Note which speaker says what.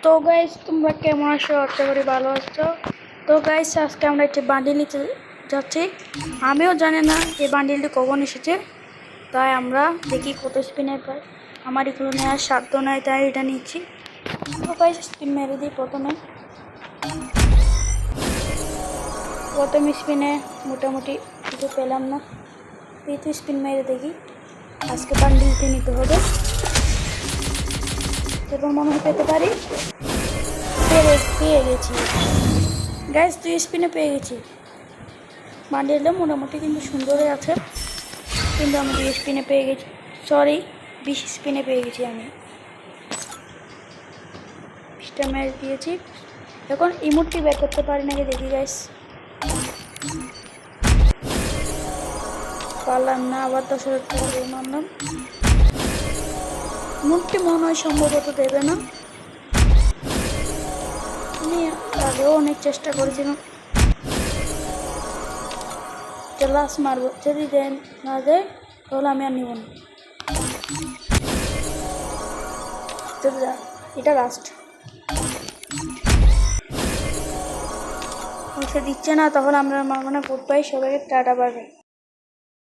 Speaker 1: তো গাইস তোমরা কেমন আছো? আশা করি ভালো আছো। তো গাইস আজকে আমরা একটা বান্ডিল নিতে যাচ্ছি। আমিও জানি না এই বান্ডিলটি কখন এসেছে, তাই আমরা দেখি কত স্পিনে পাই। আমার এগুলো নেওয়ার সাধ্য নাই, তাই এটা নিচ্ছি। তো গাইস স্পিন মেরে দিই। প্রথম স্পিনে মোটামুটি কিছু পেলাম না। দ্বিতীয় স্পিন মেরে দেখি। আজকে বান্ডিলটি নিতে হবে, এবং মনে হয় পেতে পারি। পেয়ে গেছি গাইস, 2 স্পিনে পেয়ে গেছি। বান্ডিলটা মোটামুটি কিন্তু সুন্দরই আছে, কিন্তু আমি 2 স্পিনে পেয়ে গেছি। সরি, 20 স্পিনে পেয়ে গেছি আমি। 20টা ম্যাচ দিয়েছি। এখন ইমোটটি বের করতে পারি নাকি দেখি গাইস। পারলাম না, আবার 10,000 টাকা দিয়ে মারলাম। ইমোটটি মনে হয় সম্ভবত দেবে না। আমি আগেও অনেক চেষ্টা করেছিলাম। লাস্ট মারবো, যদি দেন না দেয় তাহলে আমি আর নিব না। এটা লাস্ট। সে দিচ্ছে না, তখন আমরা মানে গুড বাই, সবাইকে টাটা বাই বাই।